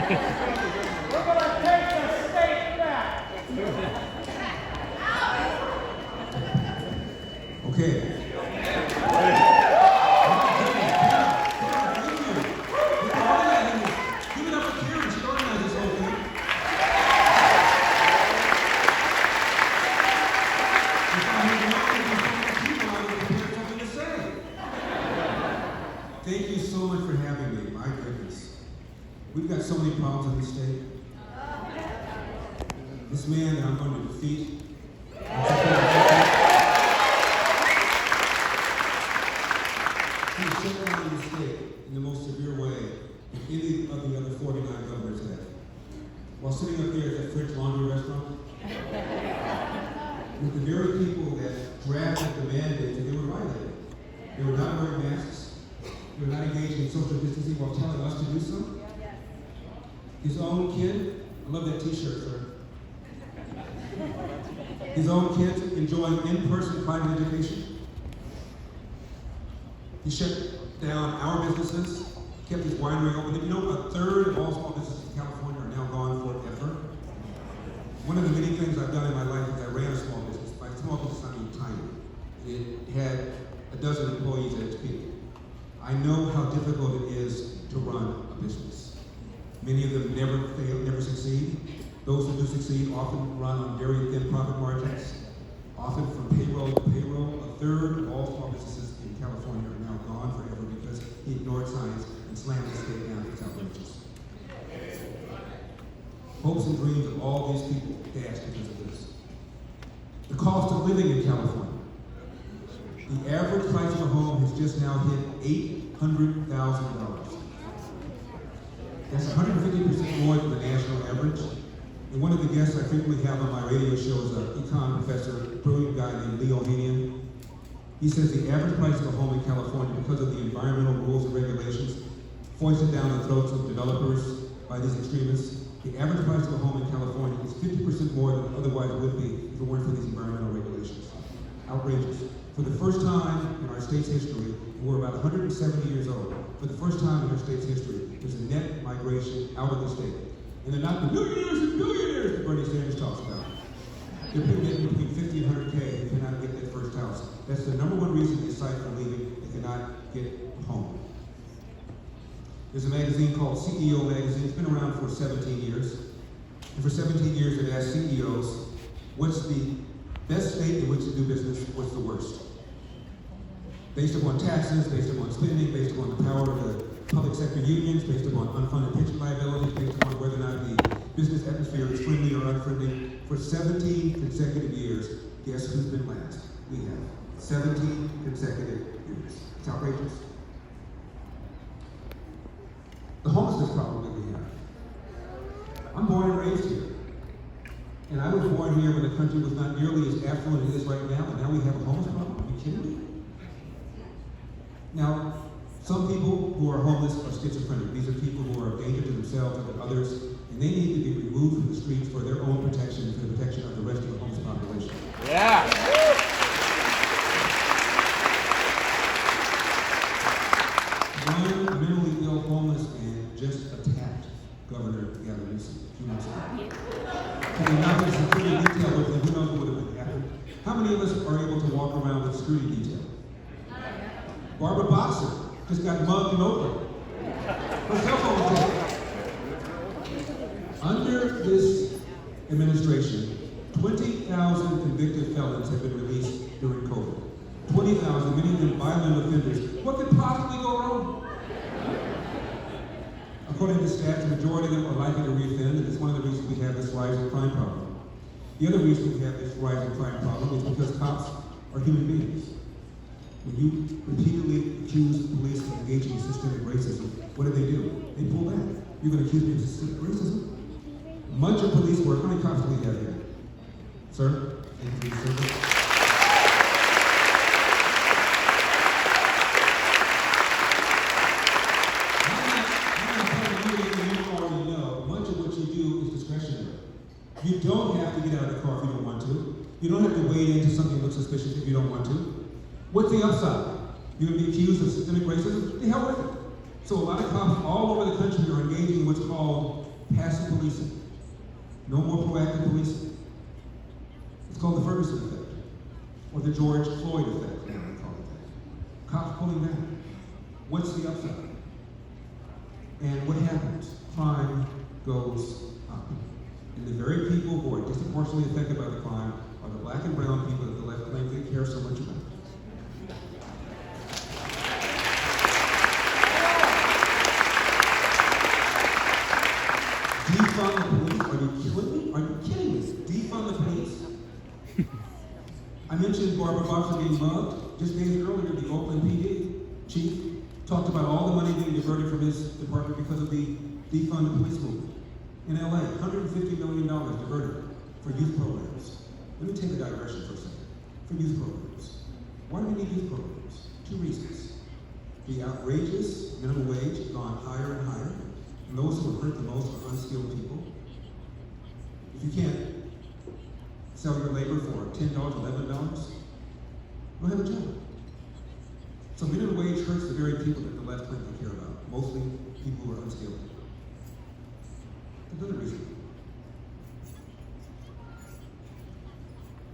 to take the state back. Okay. Give it up for Karen. She organized this whole thing. Something to say. Thank you so much for having me. My goodness. We've got so many problems in this state. This man that I'm going to defeat. He's shut down the state in the most severe way than any of the other 49 governors have. While sitting up there at that French Laundry restaurant, with the very people that drafted the mandates, and they were violated. They were not wearing masks. They were not engaged in social distancing while telling us to do so. His own kid, I love that t-shirt, sir. His own kids enjoying in-person private education. He shut down our businesses, kept his winery open. And you know, a third of all small businesses in California are now gone forever. One of the many things I've done in my life is I ran a small business. By small business, I mean tiny. It had a dozen employees at its peak. I know how difficult it is to run a business. Many of them never fail, never succeed. Those who do succeed often run on very thin profit margins, often from payroll to payroll. A third of all small businesses in California are now gone forever because he ignored science and slammed the state down. It's outrageous. Hopes and dreams of all these people dashed because of this. The cost of living in California. The average price of a home has just now hit $800,000. That's 150% more than the national average. And one of the guests I frequently have on my radio show is an econ professor, a brilliant guy named Leo Hanian. He says the average price of a home in California, because of the environmental rules and regulations foisted down the throats of developers by these extremists, the average price of a home in California is 50% more than it otherwise would be if it weren't for these environmental regulations. Outrageous. For the first time in our state's history, and we're about 170 years old, for the first time in our state's history, there's a net migration out of the state. And they're not the millionaires and billionaires that Bernie Sanders talks about. They're people getting between 50 and 100K who cannot get that first house. That's the number one reason they cite for leaving. They cannot get a home. There's a magazine called CEO Magazine. It's been around for 17 years. And for 17 years, they've asked CEOs, what's the best state in which to do business, what's the worst? Based upon taxes, based upon spending, based upon the power of the public sector unions, based upon unfunded pension liabilities, based upon whether or not the business atmosphere is friendly or unfriendly. For 17 consecutive years, guess who's been last? We have 17 consecutive years. It's outrageous. The homelessness problem that we have. I'm born and raised here. And I was born here when the country was not nearly as affluent as it is right now, and now we have a homeless problem? Are you kidding me? Now, some people who are homeless are schizophrenic. These are people who are a danger to themselves and to others, and they need to be removed from the streets for their own protection and for the protection of the rest of the homeless population. Yeah. One mentally ill homeless man just attacked Governor Gavin Newsom a few months ago. Can we not have security detail with him? Who knows what would have happened? How many of us are able to walk around with security detail? Barbara Boxer just got mugged in Oakland. Her cell phone was taken. Under this administration, 20,000 convicted felons have been released during COVID. 20,000, many of them violent offenders. What could possibly go wrong? According to stats, the majority of them are likely to reoffend, and it's one of the reasons we have this rising crime problem. The other reason we have this rising crime problem is because cops are human beings. When you repeatedly accuse police of engaging in systemic racism, what do? They pull back. You're going to accuse me of systemic racism? Much of police work, how many cops do we have here? Sir? Thank you, sir. You don't have to get out of the car if you don't want to. You don't have to wade into something that looks suspicious if you don't want to. What's the upside? You're going to be accused of systemic racism? The hell with it. So a lot of cops all over the country are engaging in what's called passive policing. No more proactive policing. It's called the Ferguson effect, or the George Floyd effect, now we call it that. Cops pulling back. What's the upside? And what happens? Crime goes up. And the very people who are disproportionately affected by the crime are the black and brown people that the left claims they care so much about. Defund the police? Are you killing me? Are you kidding me? Defund the police? I mentioned Barbara Boxer being mugged. Just days earlier, the Oakland PD chief talked about all the money being diverted from his department because of the defund the police movement. In LA, $150 million diverted for youth programs. Let me take a digression for a second. For youth programs. Why do we need youth programs? Two reasons. The outrageous minimum wage has gone higher and higher. And those who are hurt the most are unskilled people. If you can't sell your labor for $10, $11, you don't have a job. So minimum wage hurts the very people that the left claims they care about, mostly people who are unskilled. Another reason.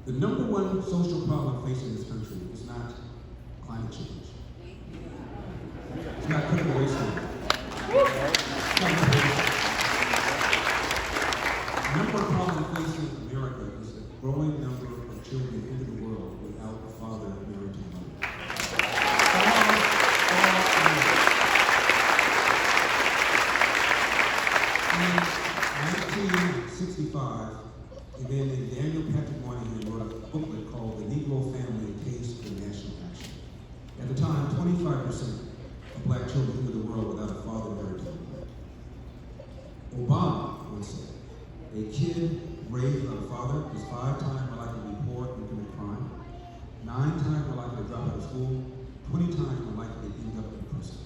The number one social problem facing this country is not climate change. It's not critical race theory. The number one problem facing America is the growing number of children into the world without a father married to a mother. In 1965, and then in Daniel Patrick Moynihan wrote a booklet called The Negro Family: A Case for National Action. At the time, 25% of black children into the world without a father married to a mother. Obama once said, a kid raised without a father is 5 times more likely to be poor and commit crime, 9 times more likely to drop out of school, 20 times more likely to end up in prison.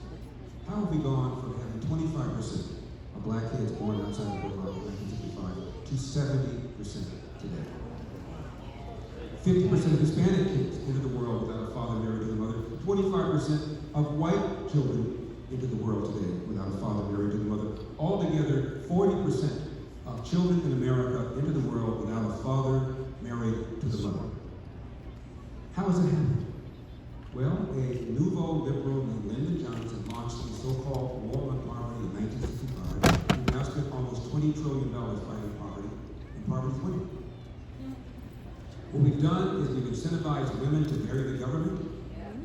How have we gone from having 25% of black kids born outside of wedlock in 1965 to 70% today? 50% of Hispanic kids into the world without a father married to a mother, 25% of white children into the world today without a father married to the mother. Altogether, 40% of children in America into the world without a father married to the mother. How has it happened? Well, a nouveau liberal named Lyndon Johnson launched the so-called War on Poverty in 1965. We've now spent almost $20 trillion fighting poverty, and poverty's winning. What we've done is we've incentivized women to marry the government,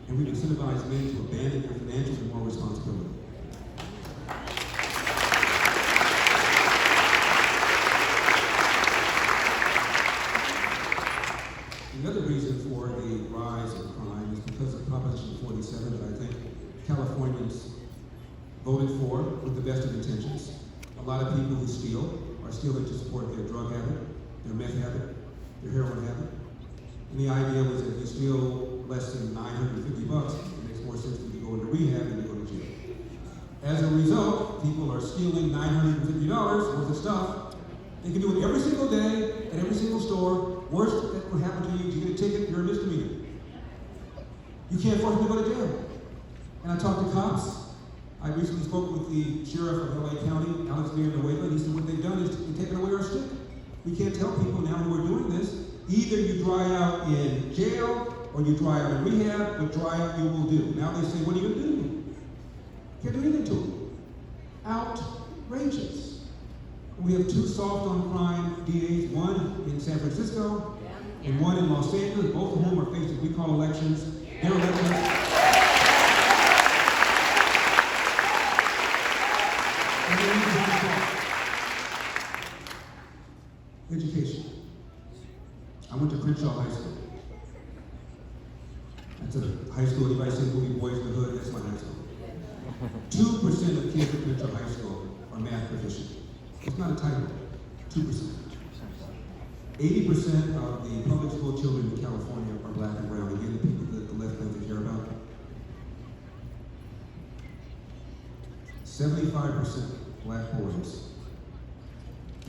and we've incentivized men to abandon their financial and moral responsibility. Another reason for the rise in crime is because of Proposition 47 that I think Californians voted for with the best of intentions. A lot of people who steal are stealing to support their drug habit, their meth habit, their heroin habit. And the idea was that if you steal less than $950, it makes more sense for you to go into rehab than to go to jail. As a result, people are stealing $950 worth of stuff. They can do it every single day at every single store. Worst that could happen to you is you get a ticket, you're a misdemeanor. You can't force them to go to jail. And I talked to cops. I recently spoke with the sheriff of LA County, Alex Villanueva, and he said what they've done is they've taken away our stick. We can't tell people now who are doing this, either you dry out in jail or you dry out in rehab, but dry out you will do. Now they say, what are you going to do? Can't do anything to them. Outrageous. We have 2 soft on crime DAs, one in San Francisco and one in Los Angeles, both of whom are facing recall elections. Their elections. Education. I went to Crenshaw High School. That's a high school, anybody say movie Boys in the Hood, that's my high school. 2% of kids at Crenshaw High School are math proficient. It's not a title, 2%. 80% of the public school children in California are black and brown. Again, the people that the left doesn't care about. 75% black boys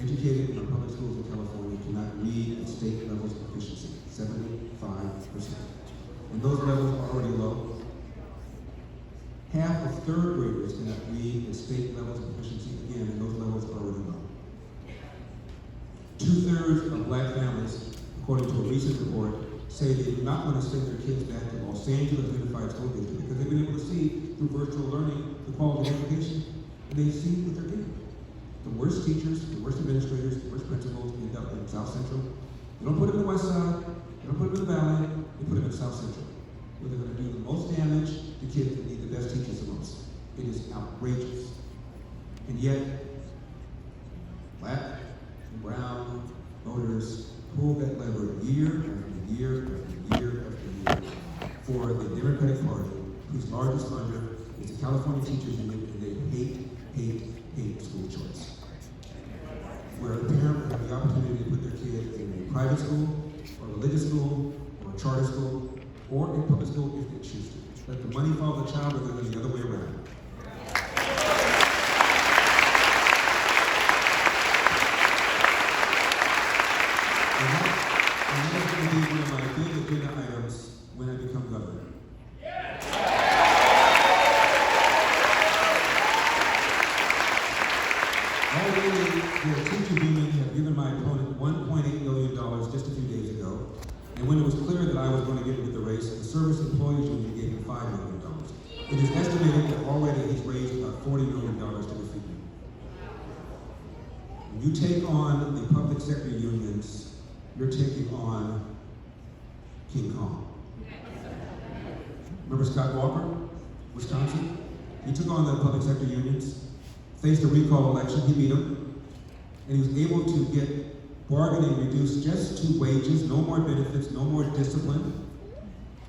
educated in our public schools in California cannot read at state levels of proficiency. 75%. And those levels are already low. Half of third graders cannot read at state levels of proficiency, again, and those levels are already low. 2/3 of black families, according to a recent report, say they do not want to send their kids back to Los Angeles Unified School District because they've been able to see through virtual learning the quality of education, and they see what they're getting. The worst teachers, the worst administrators, the worst principals end up in South Central. They don't put them in the West Side, they don't put them in the Valley, they put them in South Central, where they're going to do the most damage to kids that need the best teachers the most. It is outrageous. And yet, black and brown voters pull that lever year after year after year after year for the Democratic Party, whose largest funder is the California Teachers Union, and they hate school choice. Where a parent will have the opportunity to put their kid in a private school, or religious school, or a charter school, or a public school if they choose to. Let the money follow the child rather than the other way around. And that's going to be one of my big agenda items when I become governor. Already, the teacher union had given my opponent $1.8 million just a few days ago. And when it was clear that I was going to get into the race, the Service Employees Union gave him $5 million. It is estimated that already he's raised about $40 million to defeat me. When you take on the public sector unions, you're taking on King Kong. Remember Scott Walker, Wisconsin? He took on the public sector unions, faced a recall election, he beat them, and he was able to get bargaining reduced just to wages, no more benefits, no more discipline.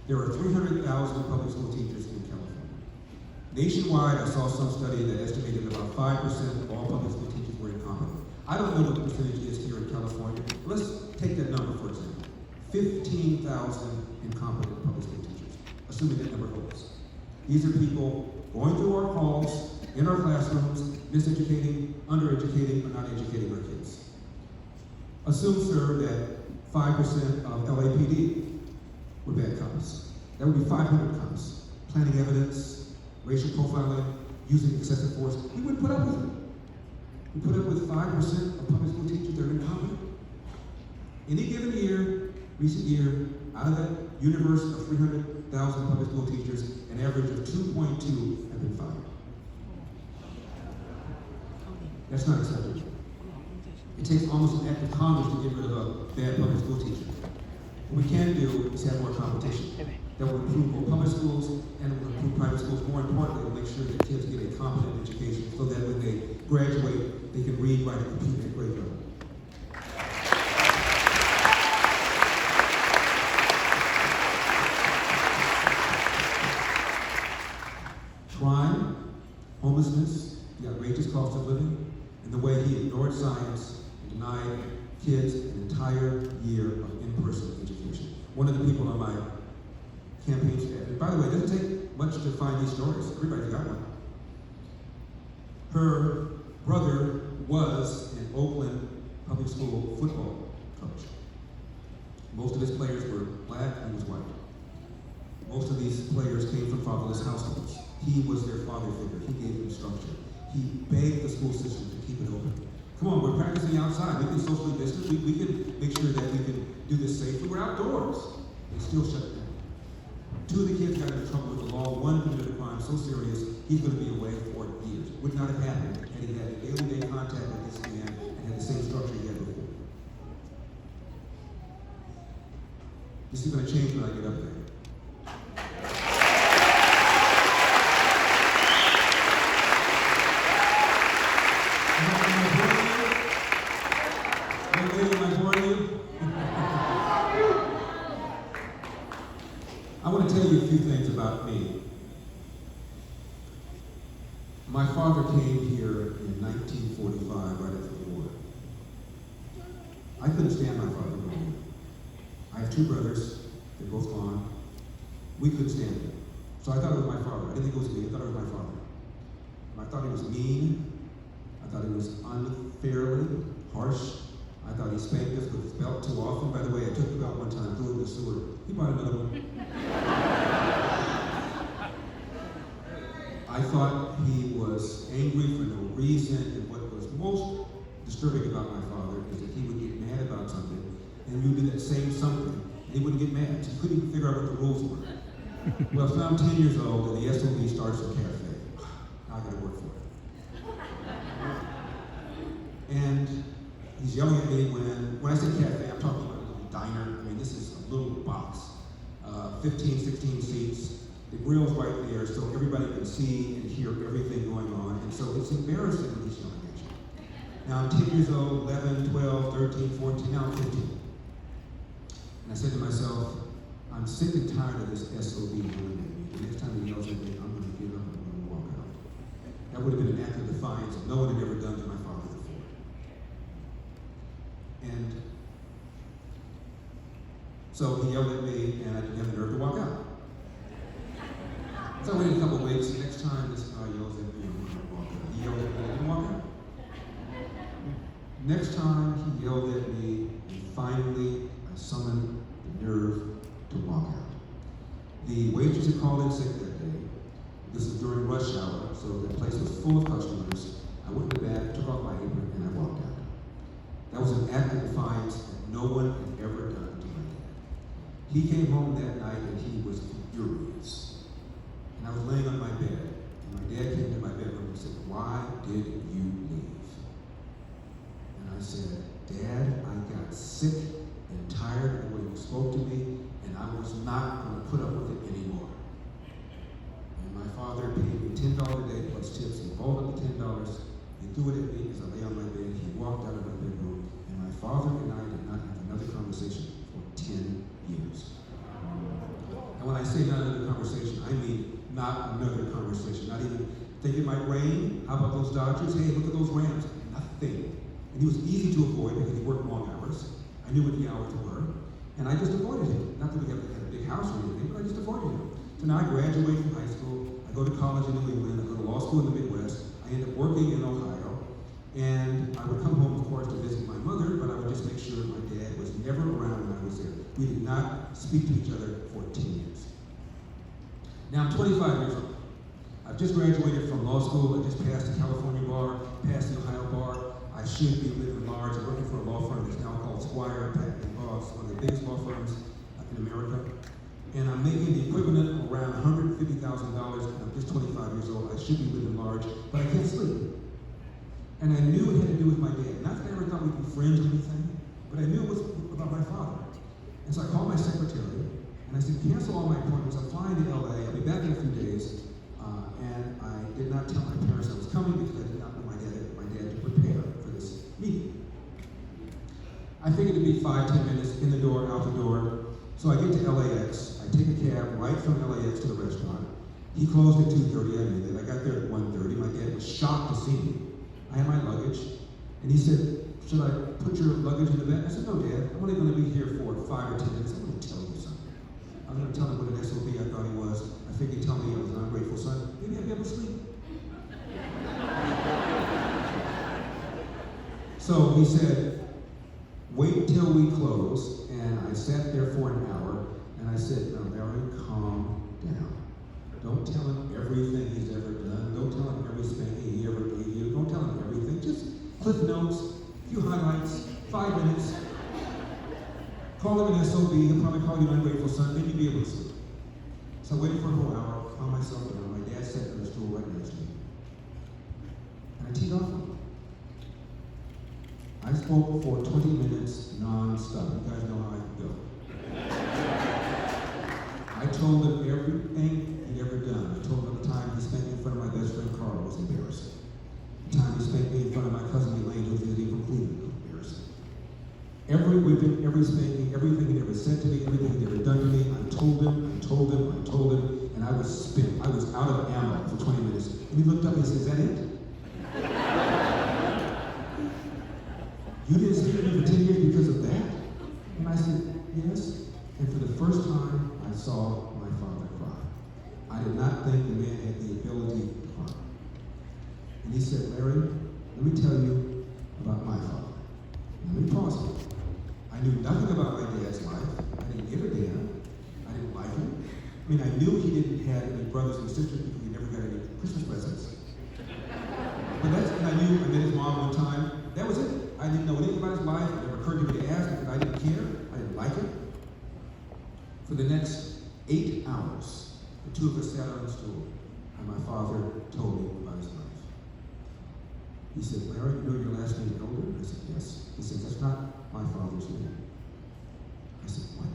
There are 300,000 public school teachers in California. Nationwide, I saw some study that estimated about 5% of all public school teachers were incompetent. I don't know what the percentage is here in California. Let's take that number, for example. 15,000 incompetent public school teachers, assuming that number holds. These are people going through our halls, in our classrooms, miseducating, undereducating, or not educating our kids. Assume, sir, that 5% of LAPD were bad cops. That would be 500 cops. Planting evidence, racial profiling, using excessive force. We wouldn't put up with it. We put up with 5% of public school teachers that are incompetent. Any given year, recent year, out of that universe of 300,000 public school teachers, an average of 2.2 have been fired. That's not acceptable. It takes almost an act of Congress to get rid of a bad public school teacher. What we can do is have more competition that will improve both public schools and will improve private schools. More importantly, will make sure that kids get a competent education so that when they graduate, they can read, write, and compute at grade level. Crime, homelessness, the outrageous cost of living, and the way he ignored science and denied kids an entire year of in-person education. One of the people on my campaign staff, and by the way, it doesn't take much to find these stories. Everybody's got one. Her brother was an Oakland public school football coach. Most of his players were black, he was white. Most of these players came from fatherless households. He was their father figure. He gave them structure. He begged the school system to keep it open. Come on, we're practicing outside. We can socially distance. We can make sure that we can do this safely. We're outdoors. They still shut it down. 2 of the kids got into trouble with the law. 1 committed a crime so serious, he's going to be away for years. Would not have happened had he had daily contact with this man and had the same structure he had before. This is going to change when I get up there. I want to tell you a few things about me. My father came here in 1945, right after the war. I couldn't stand my father going here. I have 2 brothers, they're both gone. We couldn't stand him. So I thought it was my father. I didn't think it was me, I thought it was my father. I thought he was mean. I thought he was unfairly harsh. I thought he spanked us with his belt too often. By the way, I took the belt one time, threw it in the sewer. He bought another one. I thought he was angry for no reason, and what was most disturbing about my father is that he would get mad about something, and we would do that same something, and he wouldn't get mad. So he couldn't even figure out what the rules were. Well, so I'm 10 years old, and the SOB starts a cafe. Now I gotta work for it. And he's yelling at me when I say cafe, I'm talking about a little diner. I mean, this is a little box, 15, 16 seats. The grill's right there, so everybody can see and hear everything going on. And so it's embarrassing when he's yelling at you. Now I'm 10 years old, 11, 12, 13, 14, now I'm 15. And I said to myself, I'm sick and tired of this SOB yelling at me. The next time he yells at me, I'm going to get up and I'm going to walk out. That would have been an act of defiance that no one had ever done to my father before. And so he yelled at me, and I didn't have the nerve to walk out. So I waited a couple of weeks. Next time this guy yells at me, I'm going to walk out. He yelled at me, I didn't walk out. Next time he yelled at me, and finally I summoned the nerve to walk out. The waitress had called in sick that day. This was during rush hour, so the place was full of customers. I went to the back, took off my apron, and I walked out. That was an act of defiance that no one had ever done to my dad. He came home that night and he was furious. And I was laying on my bed, and my dad came to my bedroom and said, "Why did you leave?" And I said, "Dad, I got sick and tired of the way you spoke to me, and I was not going to put up with it anymore." And my father paid me $10 a day plus tips. He rolled up the $10, he threw it at me as I lay on my bed. He walked out of my bedroom, and my father and I did not have another conversation for 10 years. And when I say not another conversation, I mean not another conversation, not even think it might rain. How about those Dodgers? Hey, look at those Rams. Nothing. And he was easy to avoid because he worked long hours. I knew what the hours were. And I just avoided him. Not that we had a big house or anything, but I just avoided him. So now I graduate from high school. I go to college in New England. I go to law school in the Midwest. I end up working in Ohio. And I would come home, of course, to visit my mother, but I would just make sure my dad was never around when I was there. We did not speak to each other for 10 years. Now I'm 25 years old. I've just graduated from law school. I just passed the California bar, passed the Ohio bar. I should be living large. I'm working for a law firm that's now called Squire, Patent & Boss, one of the biggest law firms in America. And I'm making the equivalent of around $150,000, and I'm just 25 years old. I should be living large, but I can't sleep. And I knew it had to do with my dad. Not that I ever thought we'd be friends or anything, but I knew it was about my father. And so I called my secretary, and I said, "Cancel all my appointments. I'm flying to LA. I'll be back in a few days." And I did not tell my parents I was coming because I did not want my dad to prepare for this meeting. I figured it'd be 5-10 minutes in the door, out the door. So I get to LAX. I take a cab right from LAX to the restaurant. He closed at 2:30. I knew that. I got there at 1:30. My dad was shocked to see me. I had my luggage, and he said, "Should I put your luggage in the bag?" I said, "No, Dad. I'm only going to be here for 5 or 10 minutes. I'm going to tell you something. I'm going to tell him what an SOB I thought he was. I figured he'd tell me I was an ungrateful son. Maybe I'd be able to sleep." So he said, "Wait till we close." And I sat there for an hour, and I said, "Now, Larry, calm down. Don't tell him everything he's ever done. Don't tell him every spanking he ever gave you. Don't tell him everything. Just cliff notes, a few highlights, 5 minutes. Call him an SOB. He'll probably call you an ungrateful son. Then you'll be able to sleep." So I waited for a whole hour, calmed myself down. My dad sat on the stool right next to me. And I teed off him. I spoke for 20 minutes non-stop. You guys know how I can go. I told him everything he'd ever done. I told him the time he spent in front of my best friend Carl was embarrassing. The time he spent me in front of my cousin Elaine, who was visiting from Cleveland, was embarrassing. Every whipping, every spanking, everything he'd ever said to me, everything he'd ever done to me, I told him, and I was spent. I was out of ammo for 20 minutes. And he looked up and he said, "Is that it? You didn't speak to me for 10 years because of that?" And I said, "Yes." And for the first time, I saw my father cry. I did not think the man had the ability to cry. And he said, "Larry, let me tell you about my father." Let me pause here. I knew nothing about my dad's life. I didn't give a damn. I didn't like him. I mean, I knew he didn't have any brothers and sisters because he never got any Christmas presents. But and I knew I met his mom one time. That was it. I didn't know anything about his life. It never occurred to me to ask because I didn't care. I didn't like it. For the next 8 hours, the two of us sat on the stool, and my father told me about his life. He said, Larry, you know your last name is Elder? I said, yes. He said, that's not my father's name. I said, what?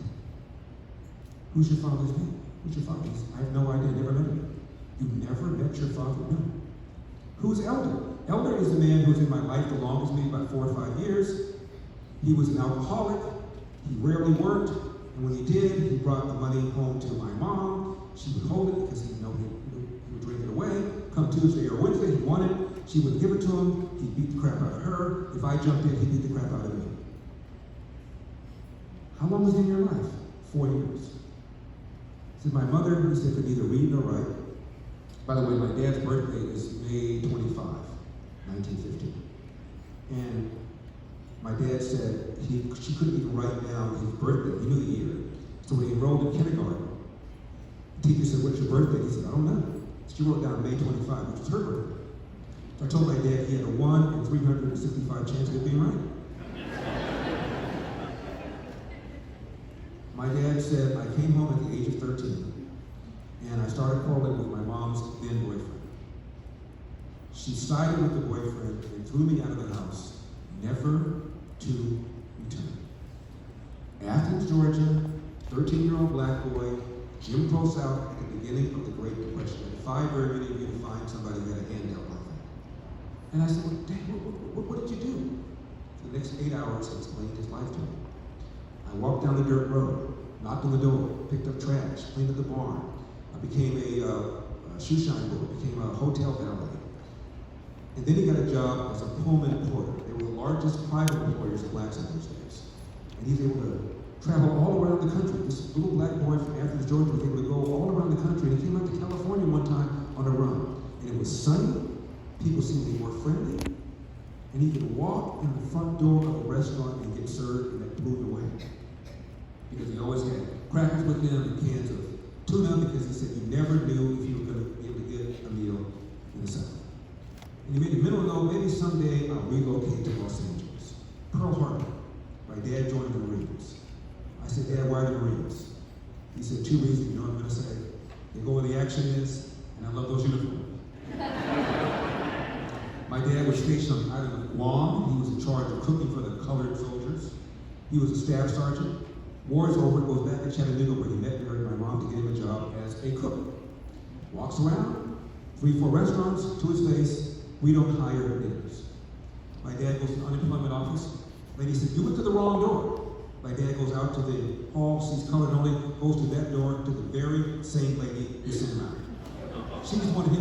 Who's your father's name? Who's your father? He said, I have no idea, never met him. You never met your father? No. Who's Elder? Elder is the man who's in my life the longest, maybe about 4 or 5 years. He was an alcoholic. He rarely worked. And when he did, he brought the money home to my mom. She would hold it because he would drink it away. Come Tuesday or Wednesday, he wanted it. She would give it to him. He'd beat the crap out of her. If I jumped in, he'd beat the crap out of me. How long was he in your life? 4 years. He said, my mother, he said, could neither read nor write. By the way, my dad's birthday is May 25, 1950. And my dad said she couldn't even write down his birthday. He knew the year. So when he enrolled in kindergarten, the teacher said, what's your birthday? He said, I don't know. She wrote down May 25, which was her birthday. So I told my dad he had a 1 in 365 chance of it being right. My dad said, I came home at the age of 13, and I started quarreling with my mom's then boyfriend. She sided with the boyfriend and threw me out of the house, never to return. Athens, Georgia, 13-year-old black boy, Jim Crow South at the beginning of the Great Depression. I defy very many of you to find somebody who had a handout like that. And I said, well, Dad, what did you do? For the next 8 hours, he explained his life to me. I walked down the dirt road, knocked on the door, picked up trash, cleaned up the barn. I became a shoe shine boy, became a hotel valet. And then he got a job as a Pullman porter. They were the largest private employers of blacks in those days. And he was able to travel all around the country. This little black boy from Athens, Georgia was able to go all around the country. And he came out to California one time on a run. And it was sunny. People seemed to be more friendly. And he could walk in the front door of a restaurant and get served, and that blew him away. Because he always had crackers with him and cans of tuna, because he said you never knew if you were going to be able to get a meal in the South. And he made a mental note, maybe someday I'll relocate to Los Angeles. Pearl Harbor. My dad joined the Marines. I said, Dad, why the Marines? He said, 2 reasons, you know what I'm going to say? They go where the action is, and I love those uniforms. My dad was stationed on the island of Guam. He was in charge of cooking for the colored soldiers. He was a staff sergeant. War's over, goes back to Chattanooga where he met Mary, my mom, to get him a job as a cook. Walks around, 3, 4 restaurants, to his face, we don't hire niggers. My dad goes to the unemployment office. Lady said, you went to the wrong door. My dad goes out to the hall, sees colored only, goes to that door, to the very same lady who's sitting around. She just wanted him